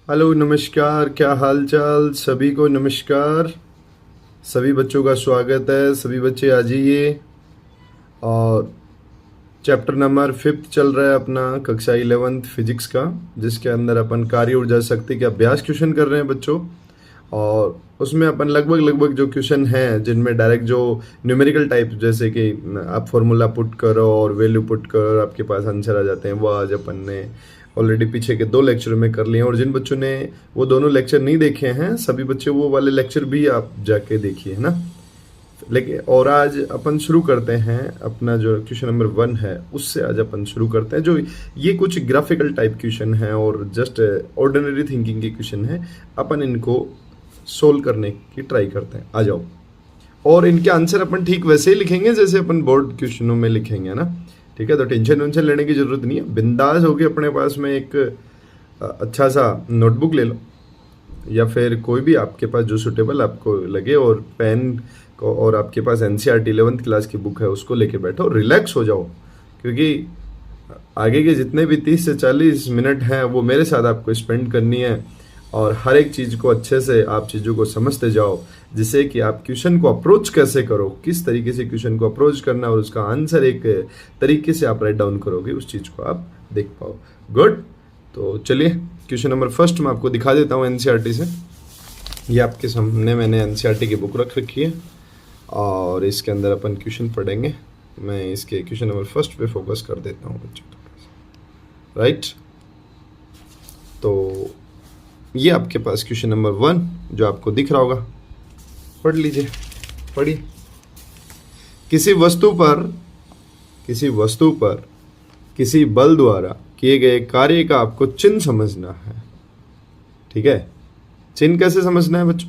Hello, नमस्कार। क्या हाल चाल सभी को? नमस्कार। सभी बच्चों का स्वागत है। सभी बच्चे आ जाइए। और चैप्टर नंबर 5 चल रहा है अपना, कक्षा 11th फिजिक्स का, जिसके अंदर अपन कार्य ऊर्जा शक्ति के अभ्यास क्वेश्चन कर रहे हैं बच्चों। और उसमें अपन लगभग लगभग जो क्वेश्चन हैं जिनमें डायरेक्ट जो न्यूमेरिकल टाइप, जैसे कि आप फॉर्मूला पुट करो और वैल्यू पुट करो और आपके पास आंसर आ जाते हैं, वो आज अपन ने ऑलरेडी पीछे के 2 लेक्चर में कर लिए हैं। और जिन बच्चों ने वो दोनों लेक्चर नहीं देखे हैं, सभी बच्चे वो वाले लेक्चर भी आप जाके देखिए, है ना। लेकिन और आज अपन शुरू करते हैं अपना जो क्वेश्चन नंबर 1 है, उससे आज अपन शुरू करते हैं। जो ये कुछ ग्राफिकल टाइप क्वेश्चन है और जस्ट ऑर्डिनरी थिंकिंग के क्वेश्चन है, अपन इनको सोल्व करने की ट्राई करते हैं। आ जाओ। और इनके आंसर अपन ठीक वैसे ही लिखेंगे जैसे अपन बोर्ड क्वेश्चनों में लिखेंगे, ना। ठीक है, तो टेंशन वेंशन लेने की जरूरत नहीं है। बिंदास होके अपने पास में एक अच्छा सा नोटबुक ले लो, या फिर कोई भी आपके पास जो सुटेबल आपको लगे, और पेन को, और आपके पास एनसीईआरटी 11th क्लास की बुक है उसको लेके बैठो, रिलैक्स हो जाओ। क्योंकि आगे के जितने भी 30 से 40 मिनट हैं वो मेरे साथ आपको स्पेंड करनी है, और हर एक चीज़ को अच्छे से आप चीज़ों को समझते जाओ, जिससे कि आप क्वेश्चन को अप्रोच कैसे करो, किस तरीके से क्वेश्चन को अप्रोच करना और उसका आंसर एक तरीके से आप राइट डाउन करोगे, उस चीज़ को आप देख पाओ। गुड। तो चलिए, क्वेश्चन नंबर 1 मैं आपको दिखा देता हूँ एनसीईआरटी से। ये आपके सामने मैंने एनसीईआरटी की बुक रख रखी है और इसके अंदर अपन क्वेश्चन पढ़ेंगे। मैं इसके क्वेश्चन नंबर 1 पे फोकस कर देता हूँ बच्चों, राइट। तो ये आपके पास क्वेश्चन नंबर 1 जो आपको दिख रहा होगा, पढ़ लीजिए। पढ़िए। किसी वस्तु पर किसी बल द्वारा किए गए कार्य का आपको चिन्ह समझना है। ठीक है, चिन्ह कैसे समझना है बच्चों?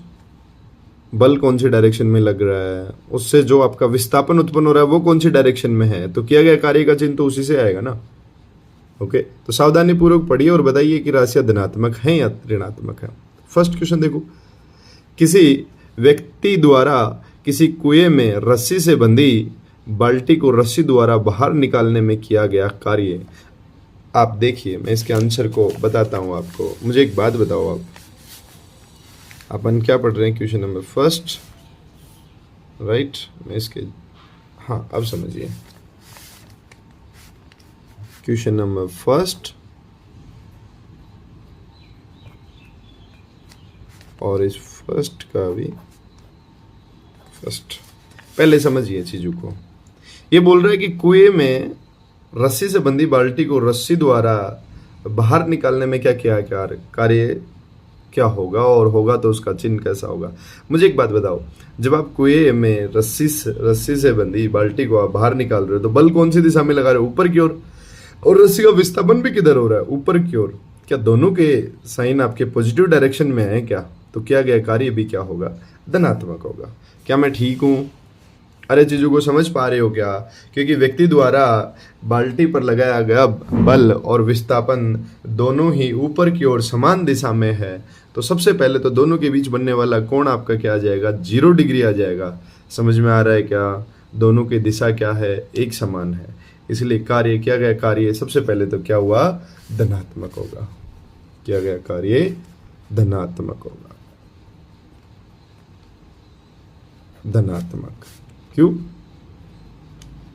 बल कौन सी डायरेक्शन में लग रहा है, उससे जो आपका विस्थापन उत्पन्न हो रहा है वो कौन सी डायरेक्शन में है, तो किया गया कार्य का चिन्ह तो उसी से आएगा ना। ओके, तो सावधानी पूर्वक पढ़िए और बताइए कि राशियां धनात्मक हैं या ऋणात्मक है। फर्स्ट क्वेश्चन देखो। किसी व्यक्ति द्वारा किसी कुएं में रस्सी से बंधी बाल्टी को रस्सी द्वारा बाहर निकालने में किया गया कार्य। आप देखिए, मैं इसके आंसर को बताता हूं आपको। मुझे एक बात बताओ, आप अपन क्या पढ़ रहे हैं? Question number 1, right. मैं इसके, हाँ, अब समझिए। क्वेश्चन नंबर 1 और इस फर्स्ट का भी फर्स्ट, पहले समझिए चीजों को। ये बोल रहा है कि कुएं में रस्सी से बंधी बाल्टी को रस्सी द्वारा बाहर निकालने में क्या किया कार्य क्या होगा, और होगा तो उसका चिन्ह कैसा होगा। मुझे एक बात बताओ, जब आप कुएं में रस्सी से बंधी बाल्टी को आप बाहर निकाल रहे हो तो बल कौन सी दिशा में लगा रहे हो? ऊपर की ओर। और रस्सी का विस्थापन भी किधर हो रहा है? ऊपर की ओर। क्या दोनों के साइन आपके पॉजिटिव डायरेक्शन में है क्या? तो किया गया कार्य भी क्या होगा? धनात्मक होगा। क्या मैं ठीक हूँ? अरे, चीजों को समझ पा रहे हो क्या? क्योंकि व्यक्ति द्वारा बाल्टी पर लगाया गया बल और विस्थापन दोनों ही ऊपर की ओर समान दिशा में है, तो सबसे पहले तो दोनों के बीच बनने वाला कोण आपका क्या आ जाएगा? 0 डिग्री आ जाएगा। समझ में आ रहा है क्या? दोनों की दिशा क्या है? एक समान है। इसलिए कार्य, किया गया कार्य सबसे पहले तो क्या हुआ? धनात्मक होगा। किया गया कार्य धनात्मक होगा। धनात्मक क्यों?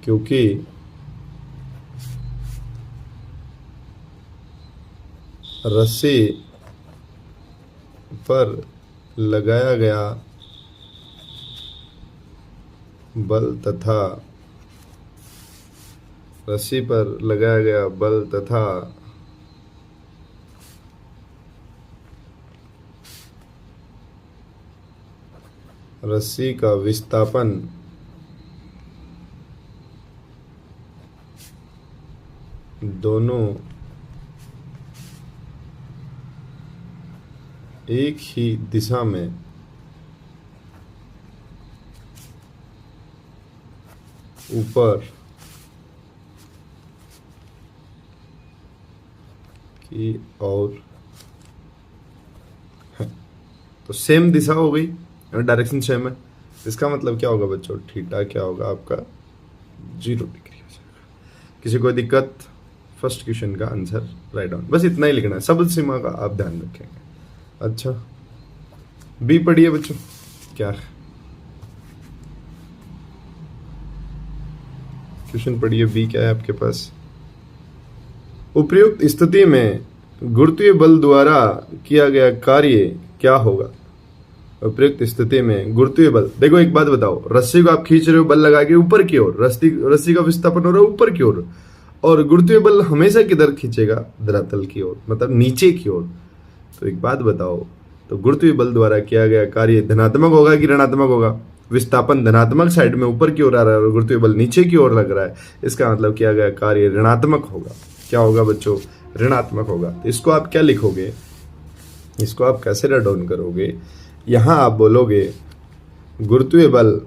क्योंकि रस्सी पर लगाया गया बल तथा रस्सी पर लगाया गया बल तथा रस्सी का विस्थापन दोनों एक ही दिशा में ऊपर की ओर है। तो सेम दिशा हो गई, डायरेक्शन सेम है। इसका मतलब क्या होगा बच्चों? थीटा क्या होगा आपका? 0 डिग्री हो जाएगा। किसी को दिक्कत? फर्स्ट क्वेश्चन का आंसर राइट डाउन। बस इतना ही लिखना है। शब्द सीमा का आप ध्यान रखेंगे। अच्छा, बी पढ़िए बच्चों। क्या क्वेश्चन पढ़िए, बी क्या है आपके पास? उपयुक्त स्थिति में गुरुत्वीय बल द्वारा किया गया कार्य क्या होगा? उपयुक्त स्थिति में गुरुत्वीय बल, देखो एक बात बताओ, रस्सी को आप खींच रहे हो बल लगा के ऊपर की ओर, रस्सी रस्सी का विस्थापन हो रहा है ऊपर की ओर, और गुरुत्वीय बल हमेशा किधर खींचेगा? धरातल की ओर, मतलब नीचे की ओर। तो एक बात बताओ, तो गुरुत्वीय बल द्वारा किया गया कार्य धनात्मक होगा कि ऋणात्मक होगा? विस्थापन धनात्मक साइड में ऊपर की ओर आ रहा है और गुरुत्वीय बल नीचे की ओर लग रहा है, इसका मतलब किया गया कार्य ऋणात्मक होगा। क्या होगा बच्चों? ऋणात्मक होगा। तो इसको आप क्या लिखोगे, इसको आप कैसे राइट डाउन करोगे? यहां आप बोलोगे गुरुत्वीय बल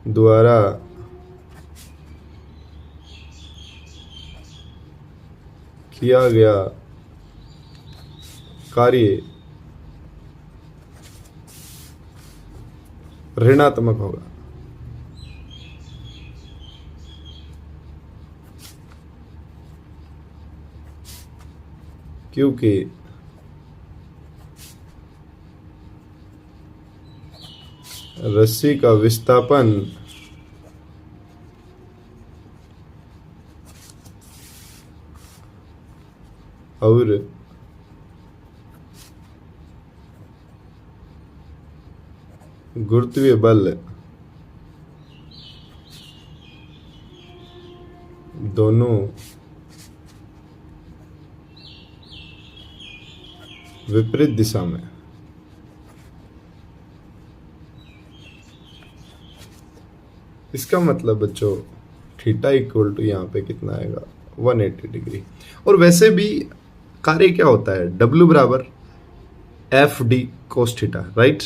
द्वारा किया गया कार्य ऋणात्मक होगा। क्योंकि रस्सी का विस्थापन और गुरुत्वीय बल दोनों विपरीत दिशा में। इसका मतलब बच्चों थीटा इक्वल टू यहाँ पे कितना आएगा? 180 डिग्री। और वैसे भी कार्य क्या होता है? W बराबर F d cos theta, right?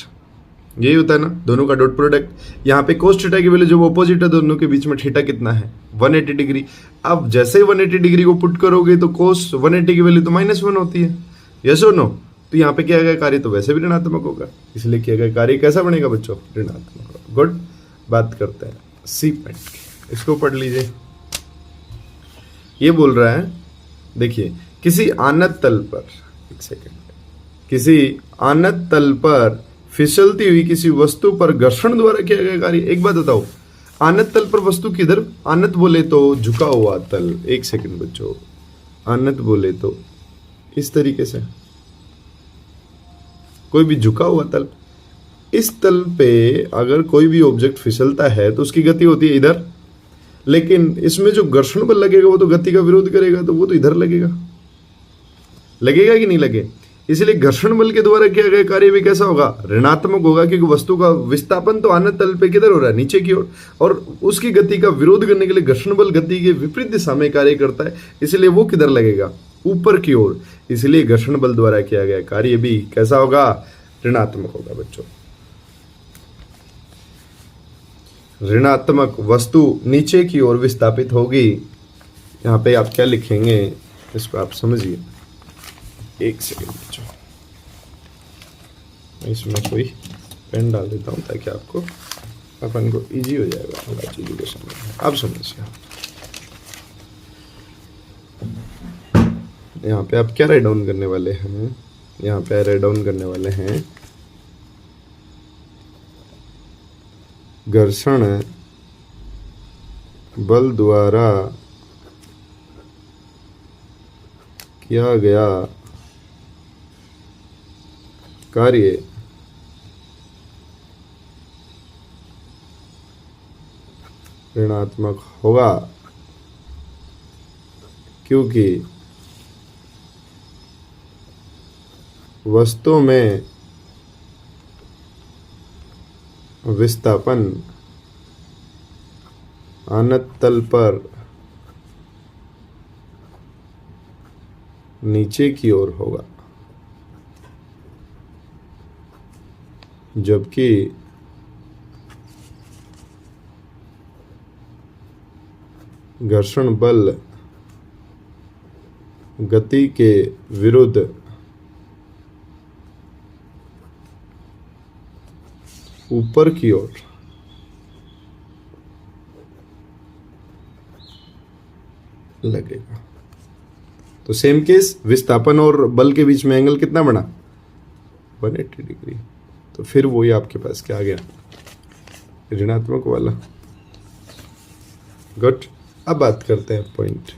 यही होता है ना, दोनों का डॉट प्रोडक्ट। यहाँ पे कोस थीटा की वैल्यू जब ऑपोजिट है, दोनों के बीच में थीटा कितना है? 180 डिग्री। अब जैसे ही 180 डिग्री को पुट करोगे तो कोस 180 की वैल्यू तो -1 होती है, यस और नो? तो यहाँ पे किया गया कार्य तो वैसे भी ऋणात्मक होगा, इसलिए किया गया कार्य कैसा बनेगा बच्चों? ऋणात्मक होगा। गुड। बात करते हैं सी पॉइंट की, इसको पढ़ लीजिए। ये बोल रहा है, देखिए, किसी आनत तल पर, एक सेकेंड, किसी आनत तल पर फिसलती हुई किसी वस्तु पर घर्षण द्वारा किया गया कार्य। एक बात बताओ, आनत तल पर वस्तु किधर? आनत बोले तो झुका हुआ तल। एक सेकंड बच्चों, आनत बोले तो इस तरीके से कोई भी झुका हुआ तल, इस तल पे अगर कोई भी ऑब्जेक्ट फिसलता है तो उसकी गति होती है इधर, लेकिन इसमें जो घर्षण बल लगेगा वो तो गति का विरोध करेगा, तो वो तो इधर लगेगा। लगेगा कि नहीं लगे? इसलिए घर्षण बल के द्वारा किया गया कार्य भी कैसा होगा? ऋणात्मक होगा, क्योंकि वस्तु का विस्थापन तो आनत तल पे किधर हो रहा है? नीचे की ओर, और उसकी गति का विरोध करने के लिए घर्षण बल गति के विपरीत दिशा में कार्य करता है, इसलिए वो किधर लगेगा? ऊपर की ओर। इसलिए घर्षण बल द्वारा किया गया कार्य भी कैसा होगा? ऋणात्मक होगा बच्चों। ऋणात्मक वस्तु नीचे की ओर विस्थापित होगी। यहाँ पे आप क्या लिखेंगे, इसको आप समझिए। एक सेकंड बच्चों, मैं इसमें कोई पेन डाल देता हूँ ताकि आपको अपन को इजी हो जाएगा थोड़ा चीज़ों को समझना। आप समझिए, यहाँ पे आप क्या राइट डाउन करने वाले हैं? यहाँ पे राइट डाउन करने वाले हैं घर्षण बल द्वारा किया गया कार्य ऋणात्मक होगा, क्योंकि वस्तु में विस्थापन आनत तल पर नीचे की ओर होगा, जबकि घर्षण बल गति के विरुद्ध ऊपर की ओर लगेगा। तो सेम केस, विस्थापन और बल के बीच में एंगल कितना बना, 180 डिग्री। तो फिर वही आपके पास क्या आ गया, ऋणात्मक वाला। गुड। अब बात करते हैं पॉइंट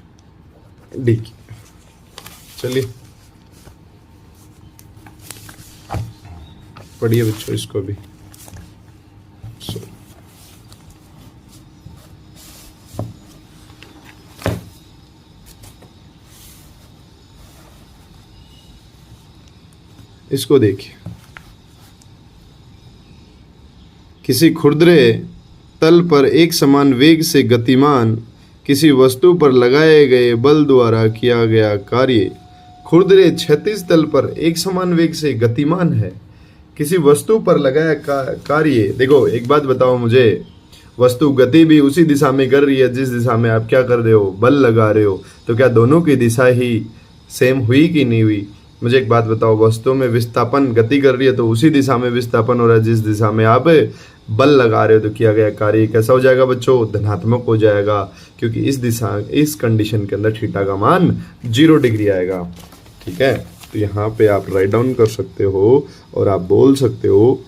डी की। चलिए पढ़िए बच्चों इसको भी। इसको देखिए, किसी खुरदरे तल पर एक समान वेग से गतिमान किसी वस्तु पर लगाए गए बल द्वारा किया गया कार्य। खुरदरे क्षैतिज तल पर एक समान वेग से गतिमान है, किसी वस्तु पर लगाया कार्य। देखो एक बात बताओ मुझे, वस्तु गति भी उसी दिशा में कर रही है जिस दिशा में आप क्या कर रहे हो, बल लगा रहे हो। तो क्या दोनों की दिशा ही सेम हुई कि नहीं हुई? मुझे एक बात बताओ, वस्तु में विस्थापन गति कर रही है तो उसी दिशा में विस्थापन हो रहा है जिस दिशा में आप बल लगा रहे हो। तो किया गया कार्य कैसा हो जाएगा बच्चों, धनात्मक हो जाएगा, क्योंकि इस दिशा, इस कंडीशन के अंदर थीटा का मान 0 डिग्री आएगा। ठीक है, तो यहाँ पे आप राइट डाउन कर सकते हो और आप बोल सकते हो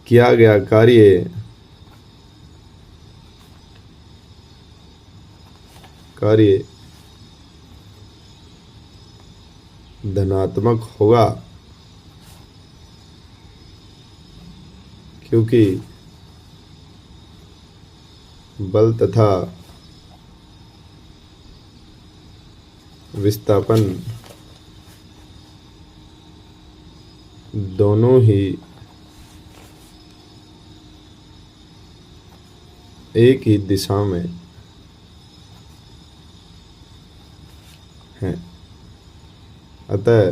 किया गया कार्य धनात्मक होगा, क्योंकि बल तथा विस्थापन दोनों ही एक ही दिशा में हैं, अतः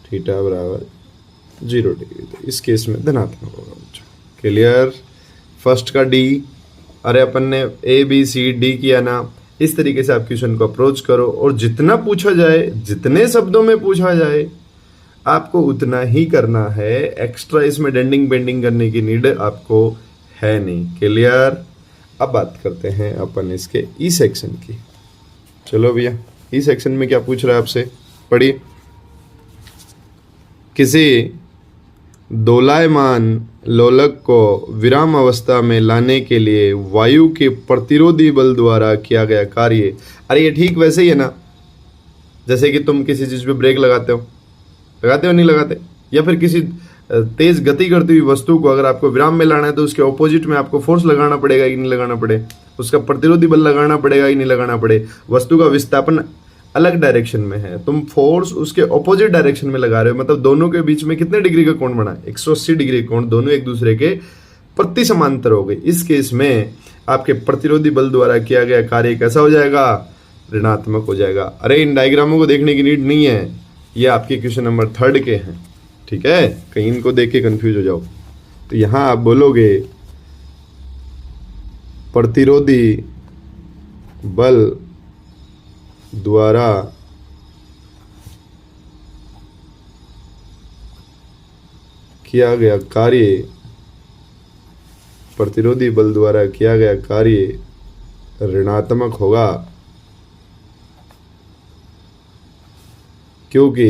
थीटा बराबर 0 डिग्री। तो इस केस में धनात्मक होगा बच्चों। क्लियर? फर्स्ट का डी, अरे अपन ने ए बी सी डी किया ना, इस तरीके से आप क्वेश्चन को अप्रोच करो और जितना पूछा जाए, जितने शब्दों में पूछा जाए आपको उतना ही करना है। एक्स्ट्रा इसमें डेंडिंग बेंडिंग करने की नीड आपको है नहीं। क्लियर? अब बात करते हैं अपन इसके ई सेक्शन की। चलो भैया, ई सेक्शन में क्या पूछ रहा है आपसे, पढ़िए। किसी दोलायमान लोलक को विराम अवस्था में लाने के लिए वायु के प्रतिरोधी बल द्वारा किया गया कार्य। अरे ये ठीक वैसे ही है ना, जैसे कि तुम किसी चीज पे ब्रेक लगाते हो नहीं लगाते, या फिर किसी तेज गति करती हुई वस्तु को अगर आपको विराम में लाना है तो उसके ऑपोजिट में आपको फोर्स लगाना पड़ेगा कि नहीं लगाना पड़े, उसका प्रतिरोधी बल लगाना पड़ेगा कि नहीं लगाना पड़े। वस्तु का विस्थापन अलग डायरेक्शन में है, तुम फोर्स उसके ऑपोजिट डायरेक्शन में लगा रहे हो, मतलब दोनों के बीच में कितने डिग्री का कोण बना, 180 डिग्री कोण, दोनों एक दूसरे के प्रति समांतर हो गए। इस केस में आपके प्रतिरोधी बल द्वारा किया गया कार्य कैसा हो जाएगा, ऋणात्मक हो जाएगा। अरे इन डायग्रामों को देखने की नीड नहीं है, ये आपके क्वेश्चन नंबर 3 के हैं, ठीक है, कहीं इनको देख के कंफ्यूज हो जाओ। तो यहां आप बोलोगे प्रतिरोधी बल द्वारा किया गया कार्य, प्रतिरोधी बल द्वारा किया गया कार्य ऋणात्मक होगा, क्योंकि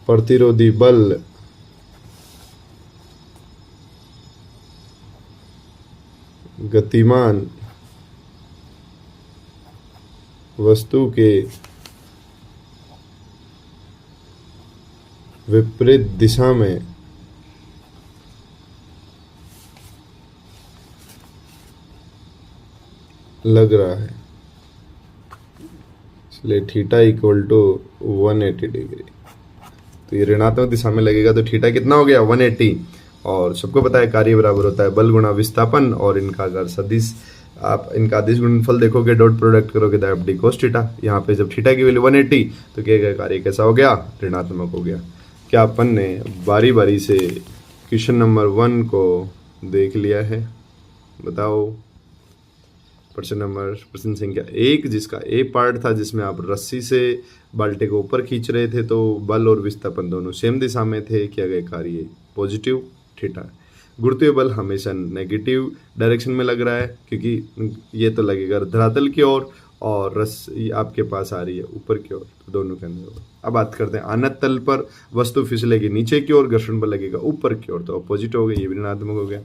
प्रतिरोधी बल गतिमान वस्तु के विपरीत दिशा में लग रहा है, इसलिए थीटा इक्वल टू 180 डिग्री। तो ये ऋणात्मक दिशा में लगेगा तो थीटा कितना हो गया, 180। और सबको पता है कार्य बराबर होता है बल गुणा विस्थापन, और इनका अगर सदिश आप इनका अदिश गुणनफल देखोगे, डॉट प्रोडक्ट करोगे तो आप डी कोस थीटा। यहाँ पे जब थीटा की वैल्यू 180 तो किया गया कार्य कैसा हो गया, ऋणात्मक हो गया। क्या अपन ने बारी बारी से क्वेश्चन नंबर 1 को देख लिया है, बताओ। प्रश्न संख्या 1 जिसका ए पार्ट था, जिसमें आप रस्सी से बाल्टी को ऊपर खींच रहे थे, तो बल और विस्थापन दोनों सेम दिशा में थे, किया गया कार्य पॉजिटिव थीटा। घूरते हुए बल हमेशा नेगेटिव डायरेक्शन में लग रहा है, क्योंकि ये तो लगेगा धरातल की ओर और रस्सी आपके पास आ रही है ऊपर की ओर, तो दोनों के अंदर। अब बात करते हैं आनत तल पर वस्तु फिसलेगी नीचे की ओर, घर्षण बल लगेगा ऊपर की ओर, तो अपोजिट हो गया, ये भी ऋणात्मक हो गया।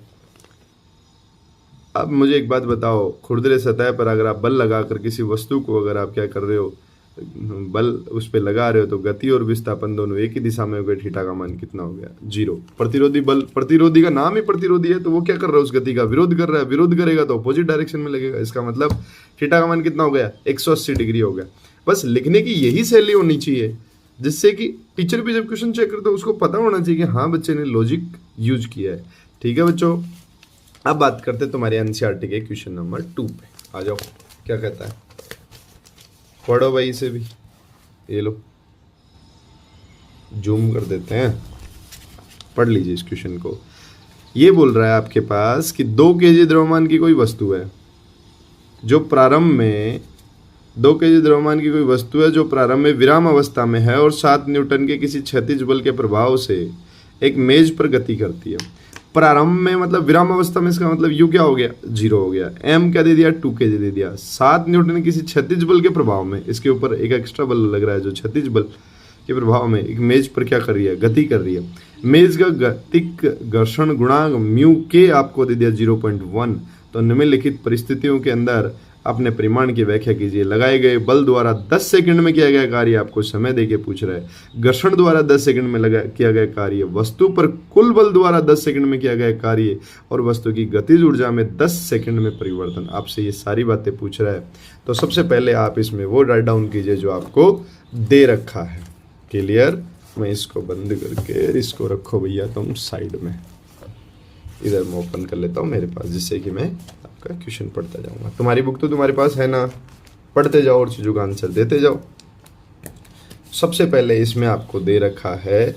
अब मुझे एक बात बताओ, खुरदरे सतह पर अगर आप बल लगाकर किसी वस्तु को अगर आप क्या कर रहे हो, बल उस पर लगा रहे हो, तो गति और विस्थापन दोनों एक ही दिशा में हो गए, थीटा का मान कितना हो गया? 0। प्रतिरोधी बल, प्रतिरोधी का नाम ही प्रतिरोधी है, तो वो क्या कर रहा है? उस गति का विरोध कर रहा है। विरोध करेगा तो अपोजिट डायरेक्शन में लगेगा, इसका मतलब थीटा का मान कितना हो गया? 180 डिग्री हो गया। बस लिखने की यही शैली होनी चाहिए, जिससे कि टीचर भी जब क्वेश्चन चेक करते हो उसको पता होना चाहिए कि हाँ बच्चे ने लॉजिक यूज किया है। ठीक है बच्चों, अब बात करते हैं तुम्हारे एनसीईआरटी के क्वेश्चन नंबर 2 पे। आ जाओ, क्या कहता है, पढ़ो भाई इसे भी, ये लो जूम कर देते हैं, पढ़ लीजिए इस क्वेश्चन को। ये बोल रहा है आपके पास कि 2 kg द्रव्यमान की कोई वस्तु है जो प्रारंभ में 2 kg द्रव्यमान की कोई वस्तु है जो प्रारंभ में विराम अवस्था में है और 7 न्यूटन के किसी क्षैतिज बल के प्रभाव से एक मेज पर गति करती है। प्रारंभ में मतलब विराम अवस्था में, इसका मतलब यू क्या हो गया? 0 हो गया। एम क्या दे दिया? 2 kg दे दिया। 7 न्यूटन किसी क्षैतिज बल के प्रभाव में, इसके ऊपर एक एक्स्ट्रा बल लग रहा है जो क्षैतिज बल के प्रभाव में एक मेज पर क्या कर रही है? गति कर रही है। मेज का गतिक घर्षण गुणांक म्यू के आपको दे दिया 0.1। तो निम्नलिखित परिस्थितियों के अंदर अपने परिमाण की व्याख्या कीजिए। लगाए गए बल द्वारा 10 सेकंड में किया गया कार्य आपको समय देके पूछ रहा है। घर्षण द्वारा 10 सेकंड में किया गया कार्य, वस्तु पर कुल बल द्वारा 10 सेकंड में किया गया कार्य और वस्तु की गतिज ऊर्जा में 10 सेकंड में परिवर्तन। आपसे ये सारी बातें पूछ रहा है। तो सबसे पहले आप इसमें वो राइट डाउन कीजिए जो आपको दे रखा है। क्लियर? मैं इसको बंद करके इसको रखो भैया तुम साइड में, इधर मैं ओपन कर लेता हूँ मेरे पास, जिससे कि मैं आपका क्वेश्चन पढ़ता जाऊंगा। तुम्हारी बुक तो तुम्हारे पास है ना, पढ़ते जाओ और चीजों का आंसर देते जाओ। सबसे पहले इसमें आपको दे रखा है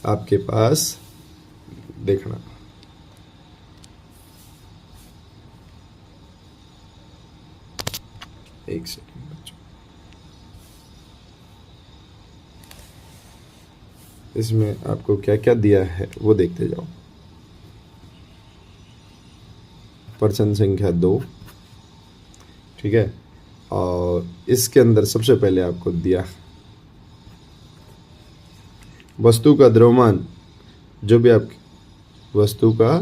आपके पास, देखना, एक सेकंड बच्चों, इसमें आपको क्या क्या दिया है वो देखते जाओ। प्रश्न संख्या 2, ठीक है। और इसके अंदर सबसे पहले आपको दिया वस्तु का द्रव्यमान, जो भी आपकी वस्तु का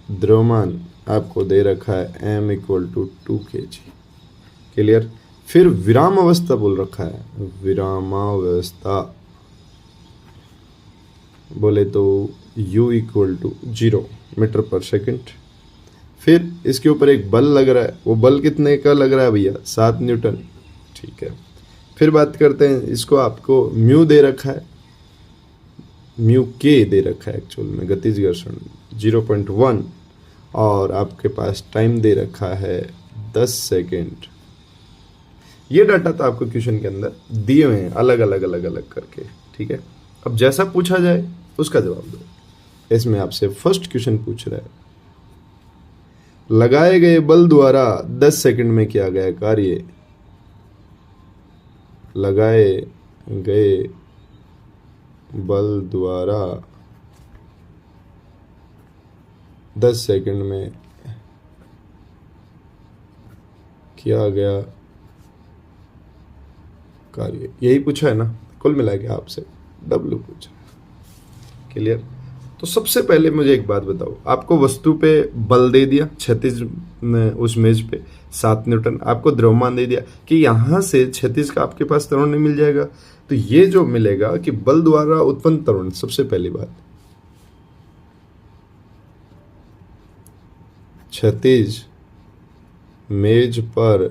द्रव्यमान आपको दे रखा है m = 2 kg। क्लियर? फिर विराम अवस्था बोल रखा है, विरामावस्था बोले तो u = 0 मीटर पर सेकंड। फिर इसके ऊपर एक बल लग रहा है, वो बल कितने का लग रहा है भैया? 7 न्यूटन। ठीक है। फिर बात करते हैं, इसको आपको म्यू दे रखा है, म्यू के दे रखा है एक्चुअल में, गतिज घर्षण 0.1, और आपके पास टाइम दे रखा है 10 सेकेंड। ये डाटा तो आपको क्वेश्चन के अंदर दिए हुए हैं अलग अलग करके। ठीक है, अब जैसा पूछा जाए उसका जवाब दो। इसमें आपसे फर्स्ट क्वेश्चन पूछ रहा है, लगाए गए बल द्वारा 10 सेकंड में किया गया कार्य, लगाए गए बल द्वारा 10 सेकंड में किया गया कार्य, यही पूछा है ना, कुल मिला के आपसे W पूछा। क्लियर? तो सबसे पहले मुझे एक बात बताओ, आपको वस्तु पे बल दे दिया, क्षैतिज उस मेज पे 7 न्यूटन, आपको द्रव्यमान दे दिया कि यहां से क्षैतिज का आपके पास त्वरण नहीं मिल जाएगा। तो ये जो मिलेगा कि बल द्वारा उत्पन्न त्वरण, सबसे पहली बात, क्षैतिज मेज पर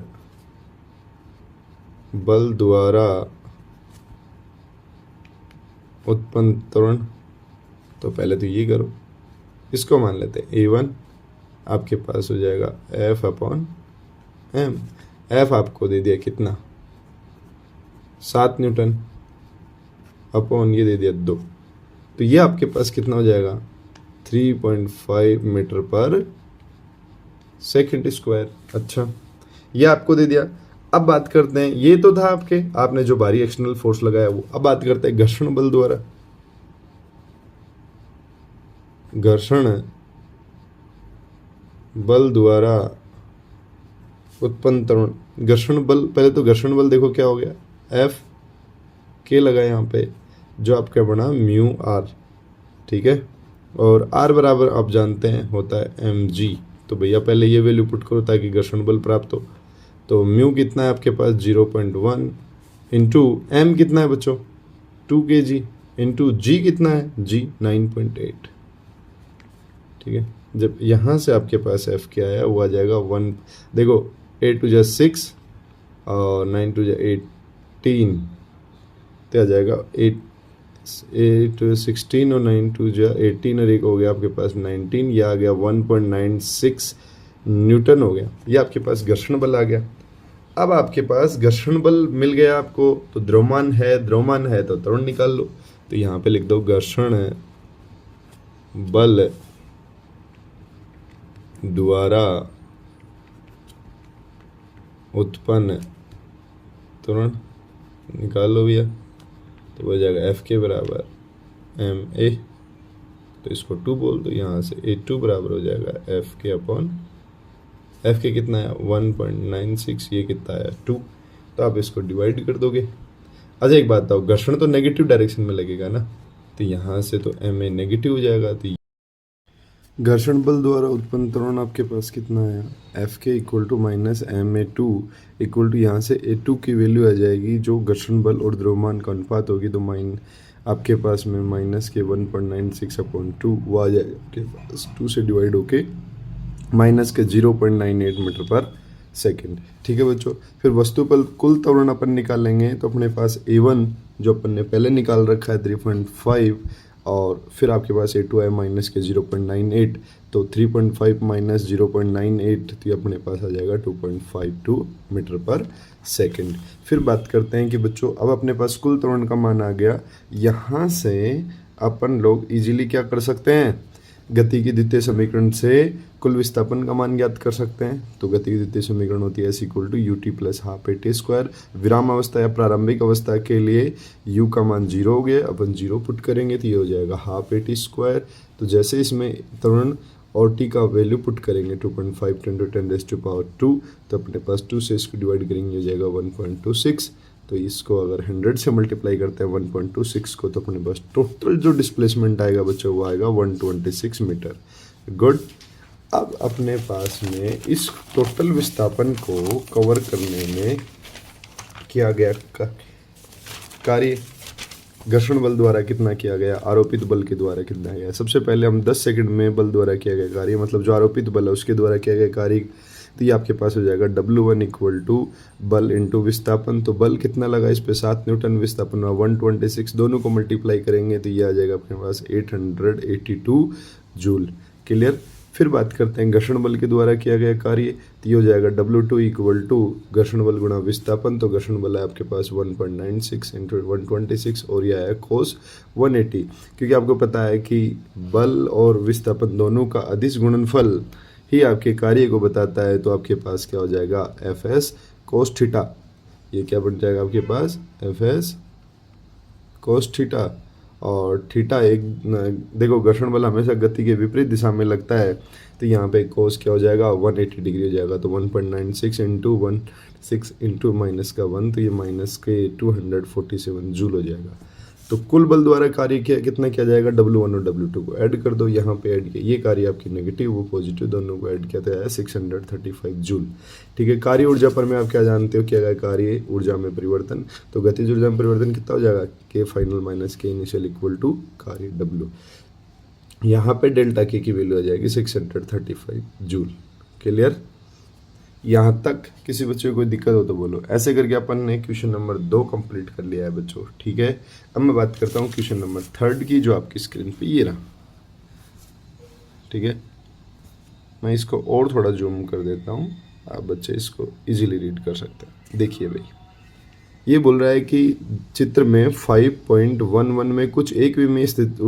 बल द्वारा उत्पन्न त्वरण, तो पहले तो ये करो, इसको मान लेते हैं A1, आपके पास हो जाएगा F/m। F आपको दे दिया कितना? 7 न्यूटन अपॉन ये दे दिया 2, तो ये आपके पास कितना हो जाएगा? 3.5 मीटर पर सेकंड स्क्वायर। अच्छा, ये आपको दे दिया। अब बात करते हैं, ये तो था आपने जो बाहरी एक्सटर्नल फोर्स लगाया वो। अब बात करते हैं घर्षण बल द्वारा। घर्षण बल द्वारा उत्पन्न त्वरण। घर्षण बल, पहले तो घर्षण बल देखो क्या हो गया, एफ के लगा यहाँ पे, जो आपका बना म्यू आर, ठीक है। और आर बराबर आप जानते हैं होता है एम जी। तो भैया पहले ये वैल्यू पुट करो ताकि घर्षण बल प्राप्त हो। तो म्यू कितना है आपके पास 0.1 इंटू एम कितना है बच्चों 2 kg इंटू जी कितना है जी 9.8, ठीक है। जब यहाँ से आपके पास एफ क्या आया वो आ जाएगा 1, देखो 8 2 6 और 9 2 18, तो आ जाएगा 8 16 और 9 2 18 और एक हो गया आपके पास 19, यह आ गया 1.96 न्यूटन हो गया। ये आपके पास घर्षण बल आ गया। अब आपके पास घर्षण बल मिल गया आपको, तो द्रव्यमान है तो त्वरण निकाल लो। तो यहाँ पे लिख दो घर्षण बल द्वारा उत्पन्न त्वरण निकाल लो भैया। तो हो जाएगा एफ के बराबर एम ए, तो इसको 2 बोल दो, यहाँ से A2 बराबर हो जाएगा एफ के अपॉन एफ के कितना है 1.96, ये कितना है 2, तो आप इसको डिवाइड कर दोगे। अच्छा एक बात बताओ, घर्षण तो नेगेटिव डायरेक्शन में लगेगा ना, तो यहाँ से तो एम ए नेगेटिव हो जाएगा। तो घर्षण बल द्वारा उत्पन्न त्वरण आपके पास कितना है, एफ के equal to minus M A two equal to, यहाँ से A2 की वैल्यू आ जाएगी जो घर्षण बल और द्रव्यमान का अनुपात होगी, तो आपके पास में माइनस के 1.96/2 वो आ जाएगा आपके पास 2 से डिवाइड होके माइनस के 0.98 मीटर पर सेकेंड, ठीक है बच्चों। फिर वस्तु पर कुल त्वरण अपन निकालेंगे, तो अपने पास A1 जो अपन ने पहले निकाल रखा है 3.5, और फिर आपके पास A2 है माइनस के 0.98, तो 3.5 माइनस 0.98, तो ये अपने पास आ जाएगा 2.52 मीटर पर सेकेंड। फिर बात करते हैं कि बच्चों अब अपने पास कुल त्वरण का मान आ गया। यहाँ से अपन लोग इजीली क्या कर सकते हैं, गति की द्वितीय समीकरण से कुल विस्थापन का मान ज्ञात कर सकते हैं। तो गति की द्वितीय समीकरण होती है S equal to U T plus half A T square. विराम अवस्था या प्रारंभिक अवस्था के लिए u का मान 0 हो गया, अपन 0 पुट करेंगे तो ये हो जाएगा हाफ ए टी स्क्वायर। तो जैसे इसमें त्वरण और t का वैल्यू पुट करेंगे 2.5 × 10⁻², तो अपने पास 2 से इसको डिवाइड करेंगे हो जाएगा 1.26। तो इसको अगर 100 से मल्टीप्लाई करते हैं 1.26 को, तो अपने पास टोटल जो डिस्प्लेसमेंट आएगा बच्चों वो आएगा 126 मीटर। गुड। अब अपने पास में इस टोटल विस्थापन को कवर करने में किया गया कार्य घर्षण बल द्वारा कितना किया गया, आरोपित बल के द्वारा कितना गया। सबसे पहले हम 10 सेकंड में बल द्वारा किया गया कार्य, मतलब जो आरोपित बल है उसके द्वारा किया गया कार्य, तो ये आपके पास हो जाएगा W1 इक्वल टू बल इंटू विस्थापन। तो बल कितना लगा इस पे 7 न्यूटन, विस्थापन 126, दोनों को मल्टीप्लाई करेंगे तो ये आ जाएगा अपने पास 882 जूल। क्लियर। फिर बात करते हैं घर्षण बल के द्वारा किया गया कार्य, तो ये हो जाएगा W2 इक्वल टू घर्षण बल गुणा विस्थापन। तो घर्षण बल है आपके पास 1.96 इंटू 126 और यह है cos 180, क्योंकि आपको पता है कि बल और विस्थापन दोनों का अदिश गुणनफल ही आपके कार्य को बताता है। तो आपके पास क्या हो जाएगा Fs cos थीटा, ये क्या बन जाएगा आपके पास Fs cos थीटा। और थीटा एक देखो घर्षण बल हमेशा गति के विपरीत दिशा में लगता है, तो यहाँ पे कोस क्या हो जाएगा 180 डिग्री हो जाएगा। तो 1.96 इंटू 16 इंटू माइनस का 1, तो ये माइनस के 247 जूल हो जाएगा। तो कुल बल द्वारा कार्य कितना किया जाएगा, W1 और W2 को ऐड कर दो, यहाँ पे ऐड किया, ये कार्य आपकी नेगेटिव वो पॉजिटिव दोनों को ऐड किया तो आया 635 जूल। ठीक है। कार्य ऊर्जा पर में आप क्या जानते हो, किया गया कार्य ऊर्जा में परिवर्तन। तो गतिज ऊर्जा में परिवर्तन कितना हो जाएगा, K final minus K initial equal to कार्य W। यहाँ पे डेल्टा K की वैल्यू आ जाएगी 635 जूल। क्लियर। यहाँ तक किसी बच्चे को कोई दिक्कत हो तो बोलो। ऐसे करके अपन ने क्वेश्चन नंबर 2 कंप्लीट कर लिया है बच्चों। ठीक है। अब मैं बात करता हूँ क्वेश्चन नंबर 3 की, जो आपकी स्क्रीन पे ये रहा। ठीक है। मैं इसको और थोड़ा जूम कर देता हूँ, आप बच्चे इसको इजीली रीड कर सकते हैं। देखिए भाई, ये बोल रहा है कि चित्र में 5.11 में कुछ एक में स्थित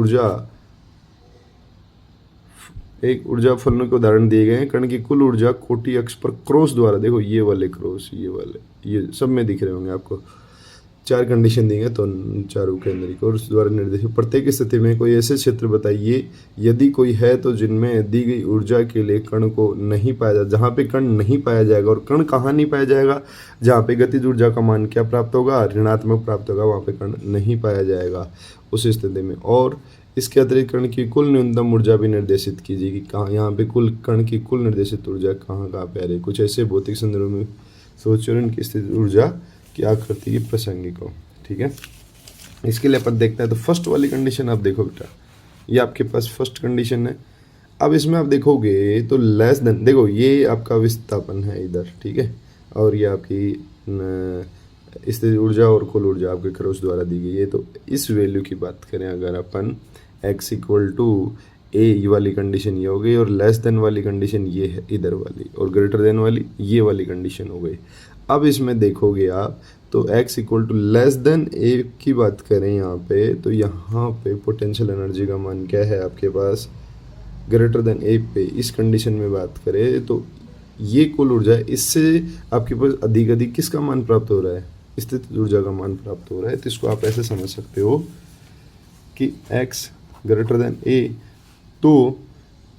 एक ऊर्जा फलनों के उदाहरण दिए गए हैं। कण की कुल ऊर्जा कोटि अक्ष पर क्रॉस द्वारा, देखो ये वाले क्रॉस, ये वाले, ये सब में दिख रहे होंगे आपको, 4 कंडीशन दी गई तो चारों के अंदर एक और उस द्वारा निर्देशित प्रत्येक स्थिति में कोई ऐसे क्षेत्र बताइए यदि कोई है तो जिनमें दी गई ऊर्जा के लिए कण को नहीं पाया जाए, जहाँ पे कण नहीं पाया जाएगा। और कण कहाँ नहीं पाया जाएगा? जहाँ पे गतिज ऊर्जा का मान क्या प्राप्त होगा? ऋणात्मक प्राप्त होगा, वहाँ पे कण नहीं पाया जाएगा उस स्थिति में। और इसके अतिरिक्त कण की कुल न्यूनतम ऊर्जा भी निर्देशित कीजिए कि कहाँ, यहाँ पे कुल कण की कुल निर्देशित ऊर्जा कहाँ कहाँ पे आ रही है। कुछ ऐसे भौतिक संदर्भ में सोचो इनकी स्थिति ऊर्जा क्या करती है प्रासंगिक हो। ठीक है, इसके लिए अपन देखते हैं। तो फर्स्ट वाली कंडीशन आप देखो बेटा, ये आपके पास फर्स्ट कंडीशन है। अब इसमें आप देखोगे तो लेस देन, देखो ये आपका विस्थापन है इधर, ठीक है, और ये आपकी स्थिति ऊर्जा और कुल ऊर्जा आपके क्रॉस द्वारा दी गई है। तो इस वैल्यू की बात करें अगर अपन x इक्वल टू ए वाली कंडीशन ये हो गई, और लेस देन वाली कंडीशन ये है इधर वाली, और ग्रेटर देन वाली ये वाली कंडीशन हो गई। अब इसमें देखोगे आप तो x equal to less than A की बात करें यहाँ पे, तो यहाँ पे पोटेंशियल एनर्जी का मान क्या है आपके पास? ग्रेटर देन ए पे इस कंडीशन में बात करें तो ये कुल ऊर्जा है, इससे आपके पास अधिक किसका मान प्राप्त हो रहा है? स्थितिज ऊर्जा का मान प्राप्त हो रहा है। तो इसको आप ऐसे समझ सकते हो कि x ग्रेटर देन ए तो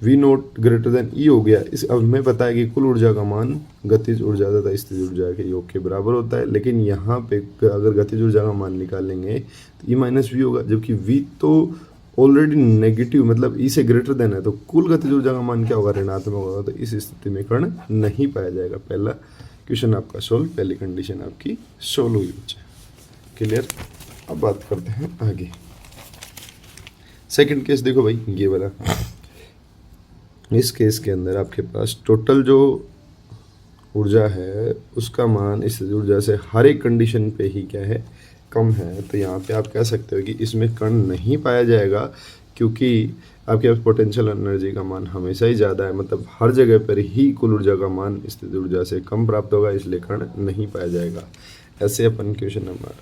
V नोट ग्रेटर देन ई हो गया। इस अब हमें पता है कि कुल ऊर्जा का मान गतिज ऊर्जा तथा स्थितिज ऊर्जा के योग के बराबर होता है, लेकिन यहाँ पे अगर गतिज ऊर्जा का मान निकालेंगे तो ई माइनस वी होगा, जबकि V तो ऑलरेडी नेगेटिव मतलब ई से ग्रेटर देन है, तो कुल गतिज ऊर्जा का मान क्या होगा? ऋणात्मक होगा। तो इस स्थिति में कण नहीं पाया जाएगा। पहला क्वेश्चन आपका सोल्व, पहली कंडीशन आपकी सोल्व हुई बच्चे। क्लियर? अब बात करते हैं आगे। सेकंड केस देखो भाई, ये वाला। इस केस के अंदर आपके पास टोटल जो ऊर्जा है उसका मान इस ऊर्जा से हर एक कंडीशन पे ही क्या है? कम है। तो यहाँ पे आप कह सकते हो कि इसमें कण नहीं पाया जाएगा, क्योंकि आपके पास पोटेंशियल एनर्जी का मान हमेशा ही ज़्यादा है, मतलब हर जगह पर ही कुल ऊर्जा का मान स्थितिज ऊर्जा से कम प्राप्त होगा, इसलिए कण नहीं पाया जाएगा। ऐसे अपन क्वेश्चन नंबर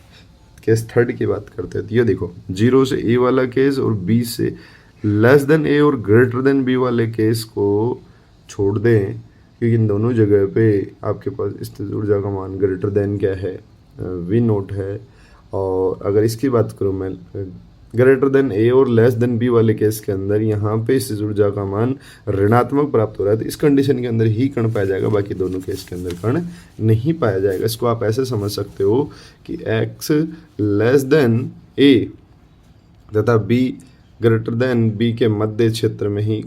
केस थर्ड की बात करते हैं। तो ये देखो, 0 से ए वाला केस और बी से लेस देन ए और ग्रेटर देन बी वाले केस को छोड़ दें, क्योंकि इन दोनों जगह पे आपके पास स्थितिज ऊर्जा का मान ग्रेटर देन क्या है? वी नोट है। और अगर इसकी बात करूँ मैं, ग्रेटर देन ए और लेस देन बी वाले केस के अंदर यहाँ पे स्थितिज ऊर्जा का मान ऋणात्मक प्राप्त हो रहा है, तो इस कंडीशन के अंदर ही कण पाया जाएगा, बाकी दोनों केस के अंदर कण नहीं पाया जाएगा। इसको आप ऐसे समझ सकते हो कि x लेस देन ए तथा b ग्रेटर देन बी के मध्य क्षेत्र में ही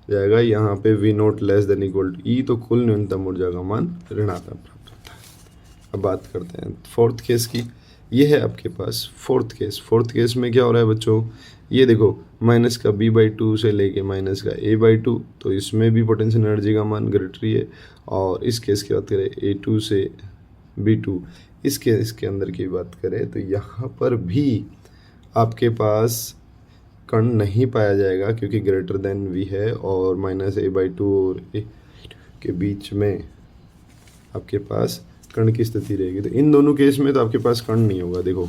जाएगा। यहाँ पे we note less than equal to E, तो कुल न्यूनतम ऊर्जा का मान ऋणात्मक प्राप्त होता है। अब बात करते हैं फोर्थ केस की। ये है आपके पास फोर्थ केस। फोर्थ केस में क्या हो रहा है बच्चों? ये देखो, माइनस का b/2 से लेके माइनस का a/2, तो इसमें भी पोटेंशियल एनर्जी का मान ग्रेटर ही है। और इस केस की बात करें a2 से b2, इस केस के अंदर की बात करें तो यहाँ पर भी आपके पास कण नहीं पाया जाएगा, क्योंकि ग्रेटर देन v है और माइनस a/2 और a के बीच में आपके पास कण की स्थिति रहेगी। तो इन दोनों केस में तो आपके पास कण नहीं होगा। देखो,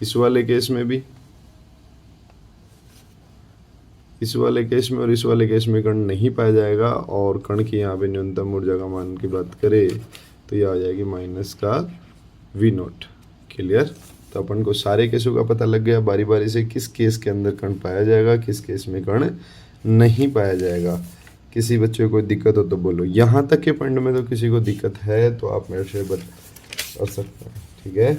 इस वाले केस में भी, इस वाले केस में और इस वाले केस में कण नहीं पाया जाएगा। और कण की यहाँ पे न्यूनतम ऊर्जा का मान की बात करें तो यह आ जाएगी माइनस का वी नोट। क्लियर? तो अपन को सारे केसों का पता लग गया बारी बारी से, किस केस के अंदर कण पाया जाएगा, किस केस में कण नहीं पाया जाएगा। किसी बच्चे को कोई दिक्कत हो तो बोलो। यहाँ तक के पॉइंट में तो किसी को दिक्कत है तो आप मेरे से बता सकते हैं। ठीक है,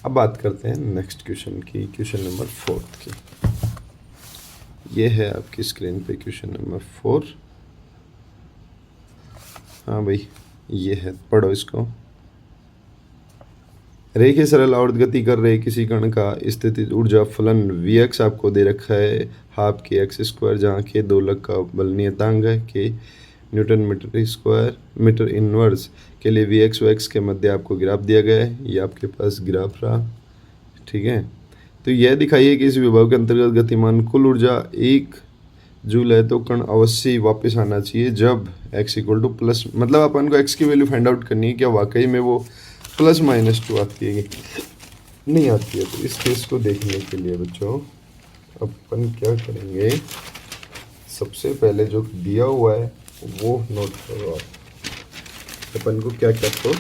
अब बात करते हैं नेक्स्ट क्वेश्चन की, क्वेश्चन नंबर 4 की। ये है आपकी स्क्रीन पे क्वेश्चन नंबर 4। हाँ भाई, ये है, पढ़ो इसको। रेखीय सरल आवर्त गति कर रहे किसी कण का स्थितिज ऊर्जा फलन Vx आपको दे रखा है हाफ के एक्स स्क्वायर, जहाँ के दोलक का बल नियतांक है K newton metre square metre inverse के लिए Vx व x के मध्य आपको ग्राफ दिया गया है। ये आपके पास ग्राफ रहा। ठीक है, तो यह दिखाइए कि इस विभव के अंतर्गत गतिमान कुल ऊर्जा 1 जूल है, तो कण अवश्य वापस आना चाहिए जब x इक्वल टू प्लस, मतलब अपन को x की वैल्यू फाइंड आउट करनी है, क्या वाकई में वो +-2 आती है कि नहीं आती है। तो इस केस को देखने के लिए बच्चों अपन क्या करेंगे, सबसे पहले जो दिया हुआ है वो नोट करो आप। अपन को क्या क्या तो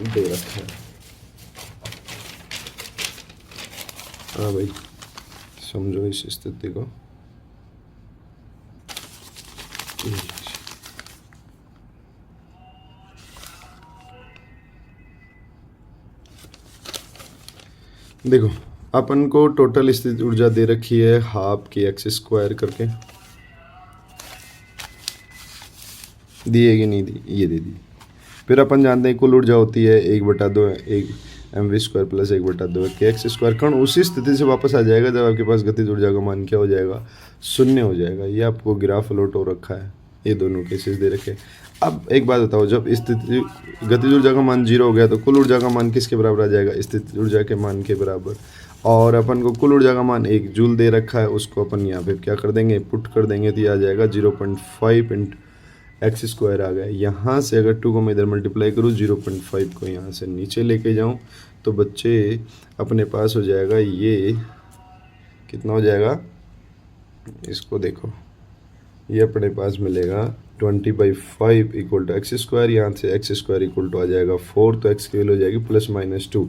दे रखा है। हाँ भाई, समझो इस स्थिति को। देखो, अपन को टोटल स्थिति ऊर्जा दे रखी है हाफ के एक्स स्क्वायर करके, दी है कि नहीं दी? ये दे दी। फिर अपन जानते हैं कुल ऊर्जा होती है 1/2 एक mv² प्लस 1/2 के एक्स स्क्वायर। कण उसी स्थिति से वापस आ जाएगा जब आपके पास गतिज ऊर्जा का मान क्या हो जाएगा? शून्य हो जाएगा। ये आपको ग्राफ प्लॉट हो रखा है, ये दोनों केसेस दे रखे। अब एक बात बताओ, जब स्थिति गतिज ऊर्जा का मान 0 हो गया तो कुल ऊर्जा का मान किसके बराबर आ जाएगा? स्थिति ऊर्जा के मान के बराबर। और अपन को कुल ऊर्जा का मान 1 जूल दे रखा है, उसको अपन यहाँ पे क्या कर देंगे? पुट कर देंगे तो ये आ जाएगा 0.5 इंटू एक्स स्क्वायर आ गया। यहाँ से अगर 2 को मैं इधर मल्टीप्लाई करूँ, 0.5 को यहाँ से नीचे लेके जाऊँ तो बच्चे अपने पास हो जाएगा, ये कितना हो जाएगा? इसको देखो, ये अपने पास मिलेगा 20/5 इक्वल टू एक्स स्क्वायर। यहाँ से एक्स स्क्वायर इक्वल टू आ जाएगा 4, तो एक्स की वैल्यू हो जाएगी +-2।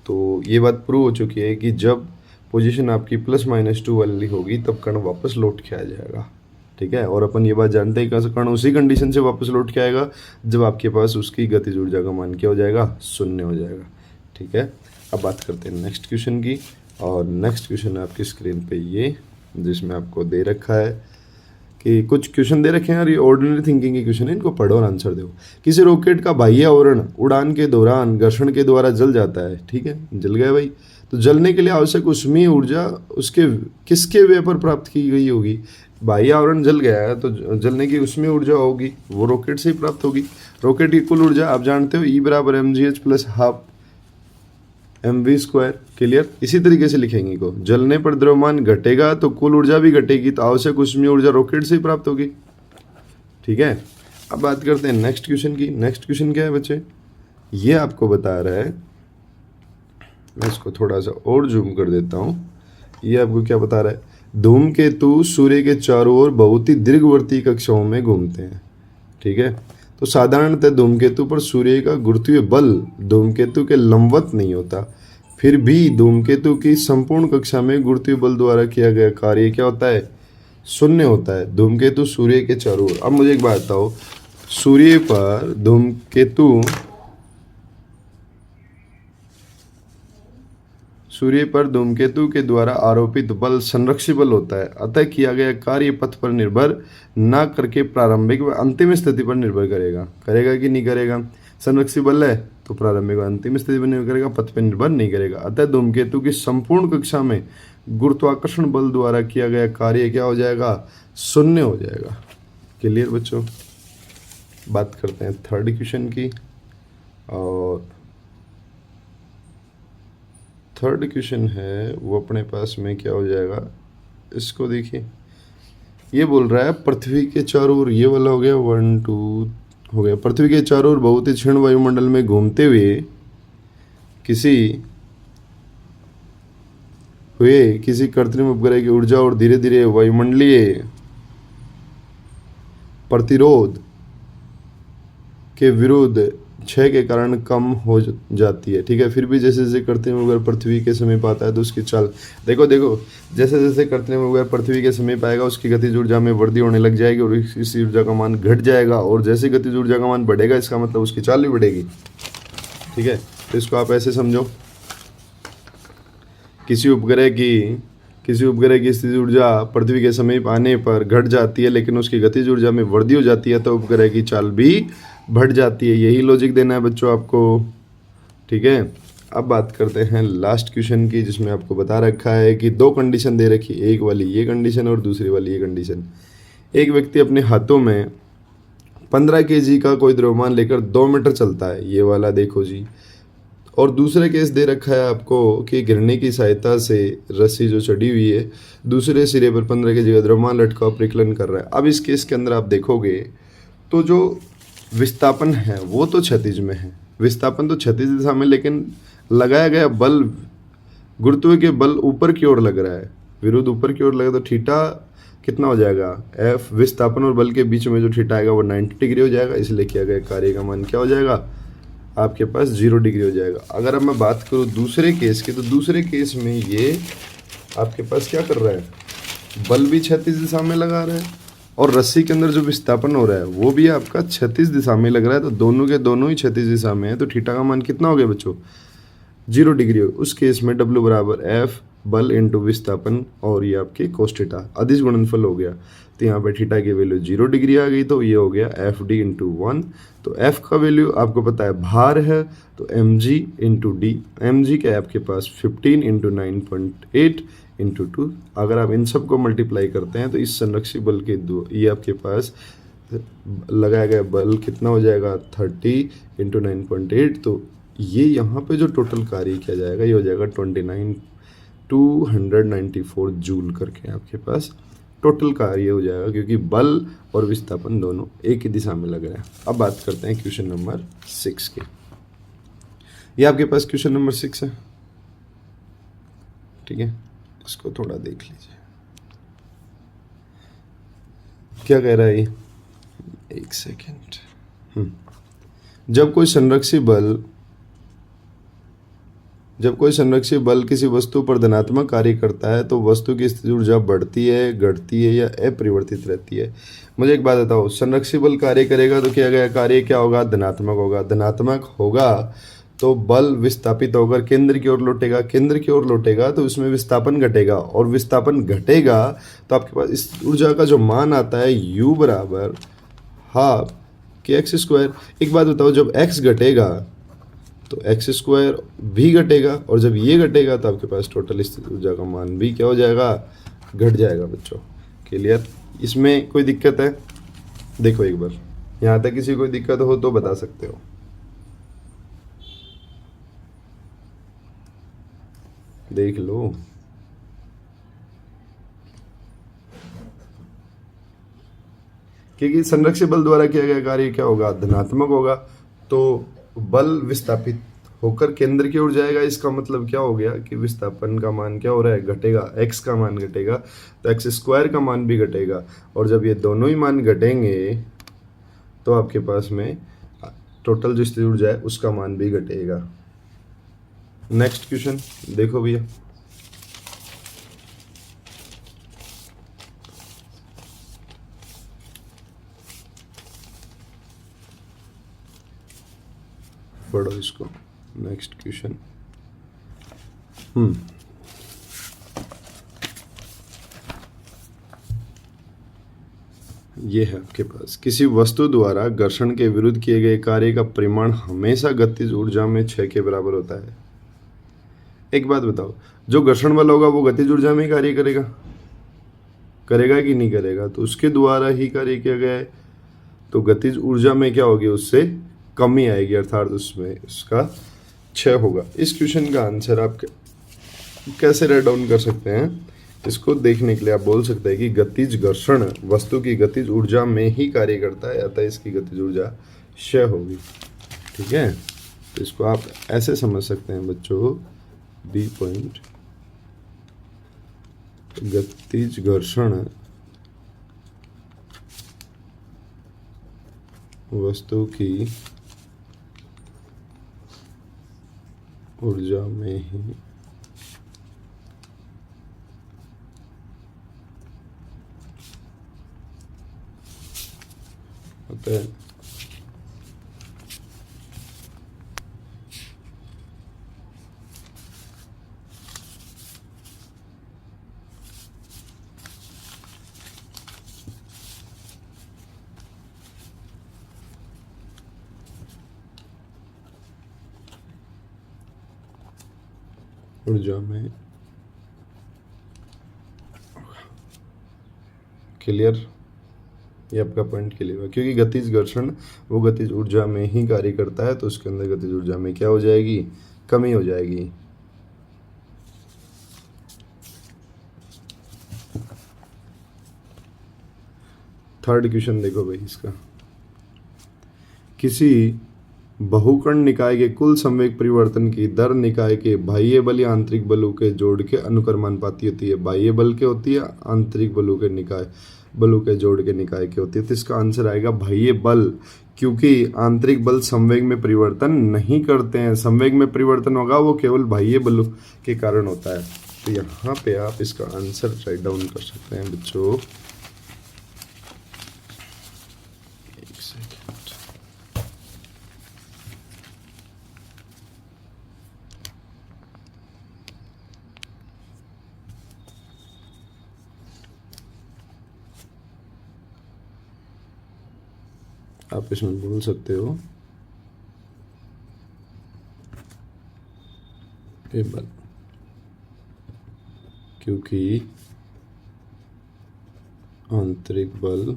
तो ये बात प्रूव हो चुकी है कि जब पोजीशन आपकी +-2 वाली होगी तब कण वापस लौट के आ जाएगा। ठीक है, और अपन ये बात जानते हैं कि कण उसी कंडीशन से वापस लौट के आएगा जब आपके पास उसकी गतिज ऊर्जा का मान क्या हो जाएगा? शून्य हो जाएगा। ठीक है, अब बात करते हैं नेक्स्ट क्वेश्चन की। और नेक्स्ट क्वेश्चन है आपकी स्क्रीन पे ये, जिसमें आपको दे रखा है कि कुछ क्वेश्चन दे रखे हैं और ये ऑर्डिनरी थिंकिंग के क्वेश्चन है, इनको पढ़ो और आंसर दो। किसी रॉकेट का बाह्य आवरण उड़ान के दौरान घर्षण के द्वारा जल जाता है। ठीक है, जल गया भाई, तो जलने के लिए आवश्यक ऊष्मीय ऊर्जा उसके किसके वे पर प्राप्त की गई होगी? बाह्य आवरण जल गया है तो जलने की ऊष्मीय ऊर्जा होगी वो रॉकेट से ही प्राप्त होगी। रॉकेट की कुल ऊर्जा आप जानते हो, E = mgh + ½ mv²। क्लियर? इसी तरीके से लिखेंगे को, जलने पर द्रव्यमान घटेगा तो कुल ऊर्जा भी घटेगी, तो आवश्यक ऊष्मीय ऊर्जा रॉकेट से ही प्राप्त होगी। ठीक है, अब बात करते हैं नेक्स्ट क्वेश्चन की। नेक्स्ट क्वेश्चन क्या है बच्चे? ये आपको बता रहा है, मैं इसको थोड़ा सा और जूम कर देता हूँ। ये आपको क्या बता रहा है? धूमकेतु सूर्य के चारों ओर बहुत ही दीर्घवर्ती कक्षाओं में घूमते हैं। ठीक है, तो साधारणतः धूमकेतु पर सूर्य का गुरुत्वीय बल धूमकेतु के लंबवत नहीं होता, फिर भी धूमकेतु की संपूर्ण कक्षा में गुरुत्वीय बल द्वारा किया गया कार्य क्या होता है? शून्य होता है। धूमकेतु सूर्य के चारों ओर। अब मुझे एक बात बताओ, सूर्य पर धूमकेतु के द्वारा आरोपित बल संरक्षी बल होता है, अतः किया गया कार्य पथ पर निर्भर न करके प्रारंभिक व अंतिम स्थिति पर निर्भर करेगा। करेगा कि नहीं करेगा? संरक्षी बल है तो प्रारंभिक व अंतिम स्थिति पर निर्भर करेगा, पथ पर निर्भर नहीं करेगा। अतः धूमकेतु की संपूर्ण कक्षा में गुरुत्वाकर्षण बल द्वारा किया गया कार्य क्या हो जाएगा? शून्य हो जाएगा। क्लियर बच्चों? बात करते हैं थर्ड क्वेश्चन की। और थर्ड क्वेश्चन है वो अपने पास में क्या हो जाएगा? इसको देखिए, ये बोल रहा है पृथ्वी के चारों ओर, ये वाला हो गया 1 2 हो गया। पृथ्वी के चारों ओर बहुत ही क्षीण वायुमंडल में घूमते हुए किसी कृत्रिम उपग्रह की ऊर्जा और धीरे धीरे वायुमंडलीय प्रतिरोध के विरुद्ध क्षय के कारण कम हो जाती है। ठीक है, फिर भी जैसे जैसे कृत्रिम उपग्रह पृथ्वी के समीप आता है तो उसकी चाल देखो जैसे जैसे कृत्रिम उपग्रह पृथ्वी के समीप आएगा उसकी गतिज ऊर्जा में वृद्धि होने लग जाएगी और इस ऊर्जा का मान घट जाएगा, और जैसे गतिज ऊर्जा का मान बढ़ेगा इसका मतलब उसकी चाल भी बढ़ेगी। ठीक है, तो इसको आप ऐसे समझो, किसी उपग्रह की स्थिति ऊर्जा पृथ्वी के समीप आने पर घट जाती है लेकिन उसकी गतिज ऊर्जा में वृद्धि हो जाती है तो उपग्रह की चाल भी बढ़ जाती है। यही लॉजिक देना है बच्चों आपको। ठीक है, अब बात करते हैं लास्ट क्वेश्चन की, जिसमें आपको बता रखा है कि 2 कंडीशन दे रखी है, एक वाली ये कंडीशन और दूसरी वाली ये कंडीशन। एक व्यक्ति अपने हाथों में 15 kg का कोई द्रव्यमान लेकर 2 मीटर चलता है, ये वाला देखो जी। और दूसरा केस दे रखा है आपको कि गिरने की सहायता से रस्सी जो चढ़ी हुई है दूसरे सिरे पर 15 kg का द्रव्यमान लटका परिकलन कर रहा है। अब इस केस के अंदर आप देखोगे तो जो विस्थापन है वो तो क्षैतिज में है, विस्थापन तो क्षैतिज दिशा में, लेकिन लगाया गया बल गुरुत्व के बल ऊपर की ओर लग रहा है, विरुद्ध ऊपर की ओर लगे तो थीटा कितना हो जाएगा? F। विस्थापन और बल के बीच में जो थीटा आएगा वो 90 डिग्री हो जाएगा, इसलिए किया गया कार्य का मान क्या हो जाएगा? आपके पास 0 डिग्री हो जाएगा। अगर अब मैं बात करूँ दूसरे केस की, तो दूसरे केस में ये आपके पास क्या कर रहा है, बल भी 36 दिशा में लगा रहा है और रस्सी के अंदर जो विस्थापन हो रहा है वो भी आपका 36 दिशा में लग रहा है, तो दोनों के दोनों ही 36 दिशा में है, तो थीटा का मान कितना हो गया बच्चों, 0 डिग्री हो। उस केस में W बराबर F बल इंटू विस्थापन और ये आपके कोस थीटा अदिश गुणनफल हो गया, तो यहाँ पे थीटा की वैल्यू 0 डिग्री आ गई, तो ये हो गया एफ डी इंटू 1। तो F का वैल्यू आपको पता है भार है, तो mg इंटू डी, mg क्या है आपके पास 15 इंटू 9.8 इंटू 2। अगर आप इन सब को मल्टीप्लाई करते हैं तो इस संरक्षित बल के दो, ये आपके पास लगाया गया बल कितना हो जाएगा 30 इंटू 9.8, तो ये यहाँ पे जो टोटल कार्य किया जाएगा ये हो जाएगा 294 जूल करके आपके पास टोटल कार्य हो जाएगा, क्योंकि बल और विस्थापन दोनों एक ही दिशा में लग रहा है। अब बात करते हैं क्वेश्चन नंबर 6 के। ये आपके पास क्वेश्चन नंबर 6 है, ठीक है, इसको थोड़ा देख लीजिए क्या कह रहा है ये, एक सेकेंड। जब कोई संरक्षित बल किसी वस्तु पर धनात्मक कार्य करता है तो वस्तु की स्थिति ऊर्जा बढ़ती है, घटती है या अपरिवर्तित रहती है। मुझे एक बात बताओ, संरक्षित बल कार्य करेगा तो किया गया कार्य क्या होगा, धनात्मक होगा। धनात्मक होगा तो बल विस्थापित होकर केंद्र की ओर लौटेगा, केंद्र की ओर लौटेगा तो उसमें विस्थापन घटेगा, और विस्थापन घटेगा तो आपके पास इस ऊर्जा का जो मान आता है U बराबर हाफ के एक्स स्क्वायर। एक बात बताओ, जब x घटेगा तो एक्स स्क्वायर भी घटेगा, और जब ये घटेगा तो आपके पास टोटल स्थित ऊर्जा का मान भी क्या हो जाएगा, घट जाएगा। बच्चों क्लियर, इसमें कोई दिक्कत है? देखो एक बार, यहाँ तक किसी कोई दिक्कत हो तो बता सकते हो। देख लो, क्योंकि संरक्षित बल द्वारा किया गया कार्य क्या होगा, धनात्मक होगा, तो बल विस्थापित होकर केंद्र की ओर जाएगा। इसका मतलब क्या हो गया कि विस्थापन का मान क्या हो रहा है, घटेगा, x का मान घटेगा तो एक्स स्क्वायर का मान भी घटेगा, और जब ये दोनों ही मान घटेंगे तो आपके पास में टोटल जो स्थिर ऊर्जा है उसका मान भी घटेगा। नेक्स्ट क्वेश्चन देखो भैया, पढ़ो इसको। नेक्स्ट क्वेश्चन, ये है आपके पास, किसी वस्तु द्वारा घर्षण के विरुद्ध किए गए कार्य का परिमाण हमेशा गतिज ऊर्जा में 6 के बराबर होता है। एक बात बताओ, जो घर्षण बल होगा वो गतिज ऊर्जा में ही कार्य करेगा, करेगा कि नहीं करेगा, तो उसके द्वारा ही कार्य किया गया है, तो गतिज ऊर्जा में क्या होगी, उससे कमी आएगी, अर्थात उसमें उसका 6 होगा। इस क्वेश्चन का आंसर आप कैसे राइट डाउन कर सकते हैं, इसको देखने के लिए आप बोल सकते हैं कि गतिज घर्षण वस्तु की गतिज ऊर्जा में ही कार्य करता है, अतः इसकी गतिज ऊर्जा 6 होगी। ठीक है, तो इसको आप ऐसे समझ सकते हैं बच्चों, बी पॉइंट, गतिज घर्षण वस्तु की ऊर्जा में ही होता है। ऊर्जा में क्लियर, ये आपका पॉइंट क्लियर है, क्योंकि गतिज घर्षण वो गतिज ऊर्जा में ही कार्य करता है, तो उसके अंदर गतिज ऊर्जा में क्या हो जाएगी, कमी हो जाएगी। थर्ड क्वेश्चन देखो भाई इसका, किसी बहुकर्ण निकाय के कुल संवेग परिवर्तन की दर निकाय के बाह्य बल या आंतरिक बलों के जोड़ के अनुक्रमानुपाती होती है। बाह्य बल के होती है, आंतरिक बलों के निकाय बलों के जोड़ के निकाय की होती है। तो इसका आंसर आएगा बाह्य बल, क्योंकि आंतरिक बल संवेग में परिवर्तन नहीं करते हैं। संवेग में परिवर्तन होगा वो केवल बाह्य बलों के कारण होता है। तो यहाँ पे आप इसका आंसर राइट डाउन कर सकते हैं बच्चों। एक सेकेंड, आप इसमें बोल सकते हो ये बल, क्योंकि आंतरिक बल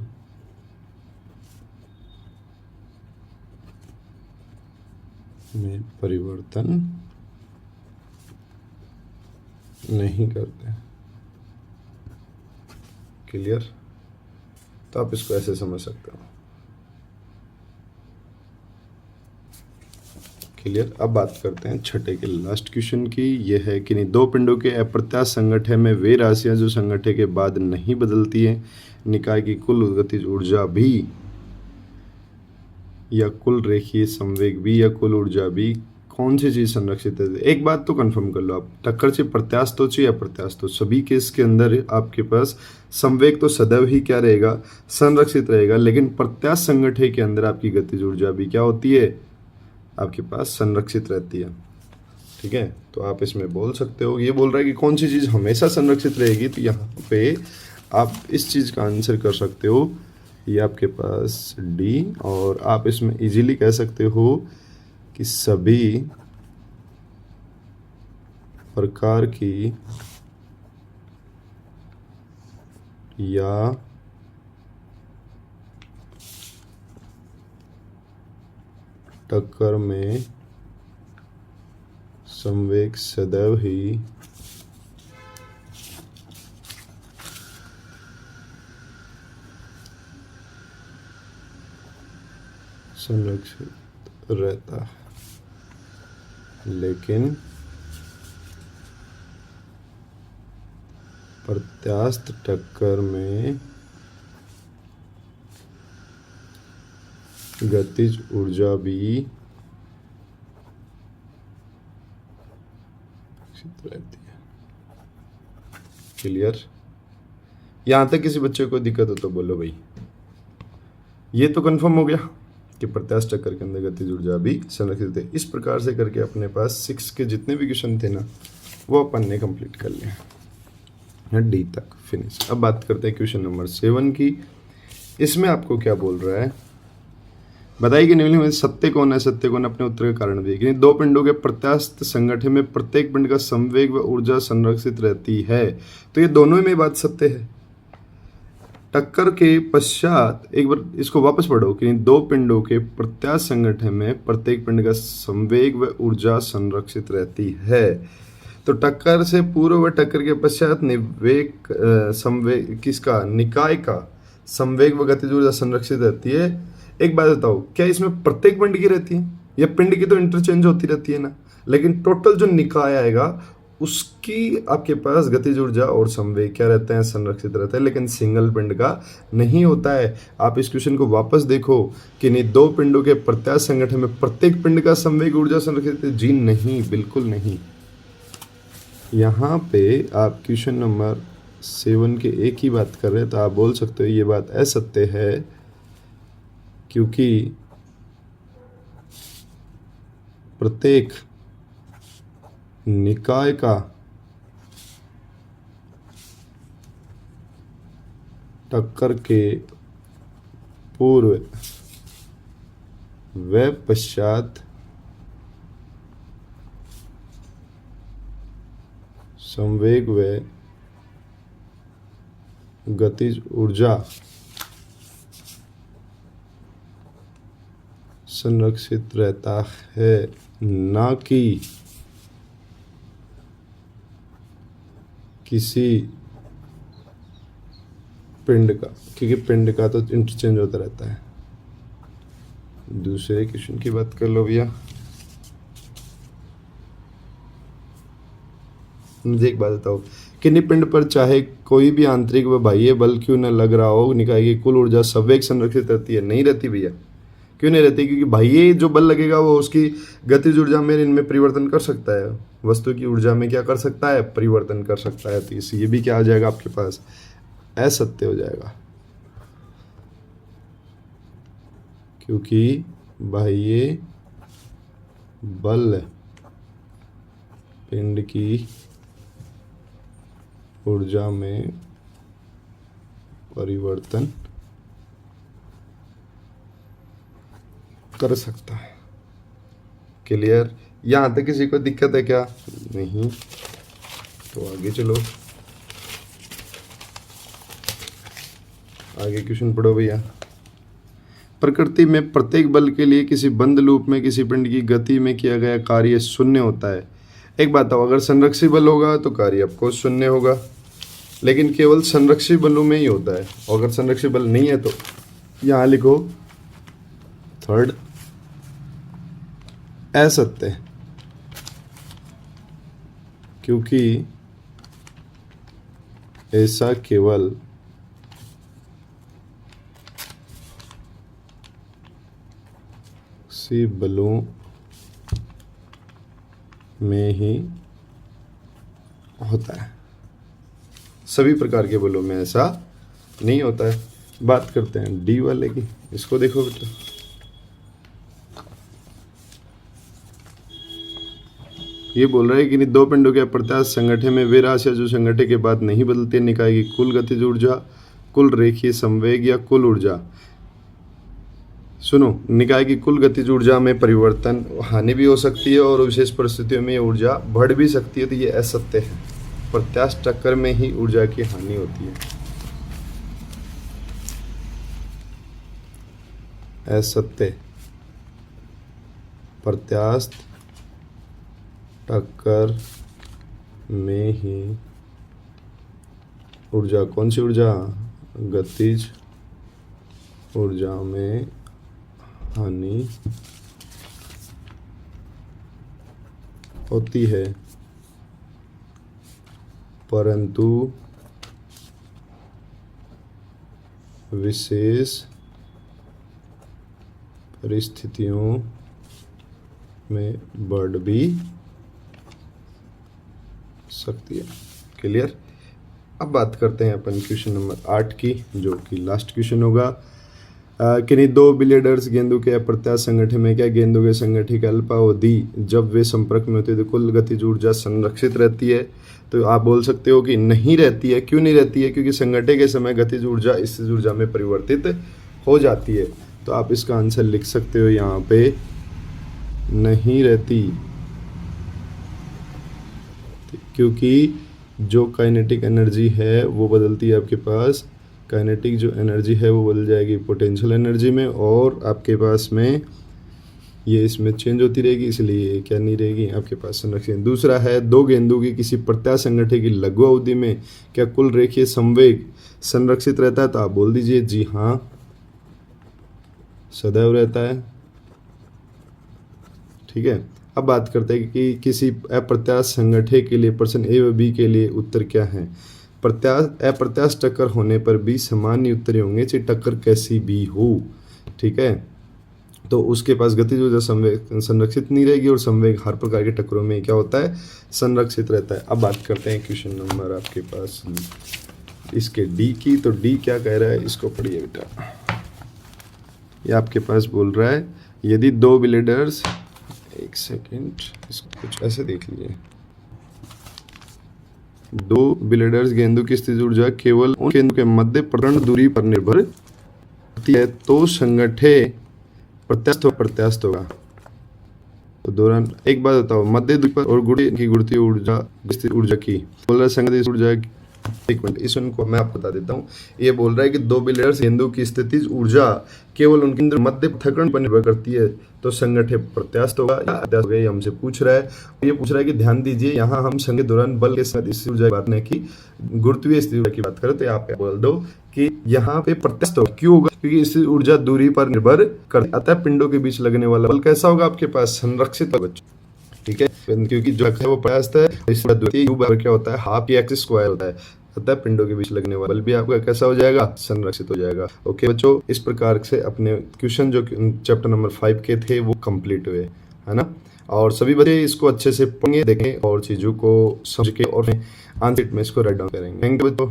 में परिवर्तन नहीं करते। क्लियर? तो आप इसको ऐसे समझ सकते हो। क्लियर? अब बात करते हैं छठे के लास्ट क्वेश्चन की। यह है कि नहीं दो पिंडों के अप्रत्याश संगठन में वे राशियां जो संगठन के बाद नहीं बदलती हैं, निकाय की कुल गतिज ऊर्जा भी या कुल रेखीय संवेग भी या कुल ऊर्जा भी कौन सी चीज संरक्षित है? एक बात तो कंफर्म कर लो आप, टक्कर से प्रत्यास्थ या अप्रत्यास्थ, सभी केस के अंदर आपके पास संवेग तो सदैव ही क्या रहेगा? संरक्षित रहेगा। लेकिन प्रत्यास्थ संगठन के अंदर आपकी गतिज ऊर्जा भी क्या होती है? आपके पास संरक्षित रहती है। ठीक है, तो आप इसमें बोल सकते हो, ये बोल रहा है कि कौन सी चीज़ हमेशा संरक्षित रहेगी, तो यहाँ पे आप इस चीज़ का आंसर कर सकते हो, ये आपके पास डी। और आप इसमें इजीली कह सकते हो कि सभी प्रकार की या टक्कर में संवेग सदैव ही संरक्षित रहता है, लेकिन प्रत्यास्थ टक्कर में गतिज ऊर्जा भी रहती है। क्लियर? यहां तक किसी बच्चे को दिक्कत हो तो बोलो भाई। ये तो कंफर्म हो गया कि प्रत्यास्थ टक्कर के अंदर गतिज ऊर्जा भी संरक्षित है। इस प्रकार से करके अपने पास 6 के जितने भी क्वेश्चन थे ना, वो अपन ने कंप्लीट कर लिए, डी तक फिनिश। अब बात करते हैं क्वेश्चन नंबर 7 की। इसमें आपको क्या बोल रहा है? बताइए कि निम्नलिखित में सत्य कौन है? सत्य कौन? अपने उत्तर का कारण दिए। दो पिंडों के प्रत्यास्थ संगठन में प्रत्येक पिंड का संवेग व ऊर्जा संरक्षित रहती है। तो ये दोनों में बात सत्य है। टक्कर के पश्चात, एक बार इसको वापस पढ़ो, कि दो पिंडों के प्रत्यास्थ संगठन में प्रत्येक पिंड का संवेग व ऊर्जा संरक्षित रहती है। तो टक्कर से पूर्व व टक्कर के पश्चात निवेग संवेग किसका? निकाय का संवेग व गतिज ऊर्जा संरक्षित रहती है। एक बात बताओ, क्या इसमें प्रत्येक पिंड की रहती है? या पिंड की तो इंटरचेंज होती रहती है ना, लेकिन टोटल जो निकाय आएगा उसकी आपके पास गतिज ऊर्जा और संवेग क्या रहते हैं? संरक्षित रहता है। लेकिन सिंगल पिंड का नहीं होता है। आप इस क्वेश्चन को वापस देखो कि नहीं दो पिंडों के प्रत्यास्थ संगठन में प्रत्येक पिंड का संवेग ऊर्जा संरक्षित है। जी नहीं, बिल्कुल नहीं। यहाँ पे आप क्वेश्चन नंबर 7 के एक ही बात कर रहे हैं, तो आप बोल सकते हो ये बात असत्य है, क्योंकि प्रत्येक निकाय का टक्कर के पूर्व व पश्चात संवेग व गतिज ऊर्जा संरक्षित रहता है, ना कि किसी पिंड का, क्योंकि पिंड का तो इंटरचेंज होता रहता है। दूसरे क्वेश्चन की बात कर लो भैया। मुझे एक बात बताओ, किन्हीं पिंड पर चाहे कोई भी आंतरिक व बाह्य बल क्यों न लग रहा हो, निकाय की कुल ऊर्जा संवेग संरक्षित रहती है? नहीं रहती भैया। क्यों नहीं रहती? क्योंकि बाह्य जो बल लगेगा वो उसकी गतिज ऊर्जा में इनमें परिवर्तन कर सकता है, वस्तु की ऊर्जा में क्या कर सकता है? परिवर्तन कर सकता है। तो इसी ये भी क्या आ जाएगा आपके पास? असत्य हो जाएगा, क्योंकि बाह्य बल पिंड की ऊर्जा में परिवर्तन कर सकता है। क्लियर? यहाँ तक किसी को दिक्कत है क्या? नहीं। तो आगे चलो, आगे क्वेश्चन पढ़ो भैया। प्रकृति में प्रत्येक बल के लिए किसी बंद लूप में किसी पिंड की गति में किया गया कार्य शून्य होता है। एक बात बताओ, अगर संरक्षी बल होगा तो कार्य आपको शून्य होगा, लेकिन केवल संरक्षी बलों में ही होता है। और अगर संरक्षी बल नहीं है तो यहाँ लिखो थर्ड असत्य, क्योंकि ऐसा केवल सी बलों में ही होता है, सभी प्रकार के बलों में ऐसा नहीं होता है। बात करते हैं डी वाले की। इसको देखो बेटा, ये बोल रहा है कि दो पिंडों के अप्रत्यास्थ संगठन में वे राशियां जो संगठन के बाद नहीं बदलती, निकाय की कुल गतिज ऊर्जा, कुल रेखीय संवेग या कुल ऊर्जा। सुनो, निकाय की कुल गतिज ऊर्जा में परिवर्तन हानि भी हो सकती है और विशेष परिस्थितियों में ऊर्जा बढ़ भी सकती है। तो ये असत्य है। प्रत्यास्थ टक्कर में ही ऊर्जा की हानि होती है। असत्य, प्रत्यास्थ टक्कर में ही ऊर्जा, कौन सी ऊर्जा? गतिज ऊर्जा में हानि होती है, परंतु विशेष परिस्थितियों में बढ़ भी सकती है। क्लियर? अब बात करते हैं अपन क्वेश्चन नंबर 8 की, जो कि लास्ट क्वेश्चन होगा। किन्हीं दो बिलियर्डर्स गेंदों के अप्रत्यास्थ संगठन में क्या गेंदों के संगठन की अल्पावधि जब वे संपर्क में होते हैं तो कुल गतिज ऊर्जा संरक्षित रहती है? तो आप बोल सकते हो कि नहीं रहती है। क्यों नहीं रहती है? क्योंकि संगठन के समय गतिज ऊर्जा स्थितिज ऊर्जा में परिवर्तित हो जाती है। तो आप इसका आंसर लिख सकते हो यहाँ पे, नहीं रहती, क्योंकि जो काइनेटिक एनर्जी है वो बदलती है आपके पास। काइनेटिक जो एनर्जी है वो बदल जाएगी पोटेंशियल एनर्जी में, और आपके पास में ये इसमें चेंज होती रहेगी, इसलिए ये क्या नहीं रहेगी आपके पास संरक्षण। दूसरा है, दो गेंदों की किसी प्रत्यास्थ संगठन की लघु अवधि में क्या कुल रेखीय संवेग संरक्षित रहता है? तो आप बोल दीजिए जी हाँ, सदैव रहता है। ठीक है। अब बात करते हैं कि किसी अप्रत्यास्थ संगठन के लिए प्रश्न ए व बी के लिए उत्तर क्या है। अप्रत्यास्थ टक्कर होने पर भी सामान्य उत्तर होंगे, चाहे टक्कर कैसी भी हो। ठीक है, तो उसके पास गतिज ऊर्जा संवेग संरक्षित नहीं रहेगी और संवेग हर प्रकार के टक्करों में क्या होता है? संरक्षित रहता है। अब बात करते हैं क्वेश्चन नंबर आपके पास इसके डी की। तो डी क्या कह रहा है, इसको पढ़िए बेटा। ये आपके पास बोल रहा है, यदि दो बिलियर्डर्स, एक सेकेंड, इसको कुछ ऐसे देख लीजिए। दो बिलियर्डर्स गेंदों की स्थितिज ऊर्जा केवल उन गेंदों के मध्य प्रकरण दूरी पर निर्भर करती है तो संगठन प्रत्यास्थ होगा। तो दौरान एक बात बताओ, मध्य दूरी पर और गुणती ऊर्जा स्थितिज ऊर्जा की बोल रहा है संगठित ऊर्जा। एक मिनट, इस उनको मैं आपको बता देता हूँ। ये बोल रहा है कि दो बिलियर्ड्स गेंदों की स्थितिज ऊर्जा केवल उनके अंदर मध्य पृथक्करण पर निर्भर करती है तो संगठन प्रत्यास्थ होगा या अत्यास्थ होगा, ये हमसे पूछ रहा है। ये पूछ रहा है कि ध्यान दीजिए, यहाँ हम संघ के दौरान बल के साथ स्थितिज ऊर्जा की बात नहीं की, गुरुत्वीय स्थितिज ऊर्जा की बात करें। तो आप बोल दो कि यहाँ पे प्रत्यास्थ होगा। क्यों होगा? क्योंकि स्थितिज ऊर्जा दूरी पर निर्भर करती है, अतः पिंडों के बीच लगने वाला बल कैसा होगा आपके पास? संरक्षित होगा। ठीक है, क्योंकि जो है वो प्रयास्त है, इसके बाद u बराबर क्या होता है, हाफ एक्स स्क्वायर होता है, अतः पिंडों के बीच लगने वाला बल भी आपका कैसा हो जाएगा, संरक्षित हो जाएगा। ओके बच्चों, इस प्रकार से अपने क्वेश्चन जो चैप्टर नंबर 5 के थे वो कंप्लीट हुए, है ना। और सभी बच्चे इसको अच्छे से पढ़ेंगे, देखें और चीज़ों को समझ के और आंसर में इसको राइट डाउन करेंगे। थैंक यू बच्चों।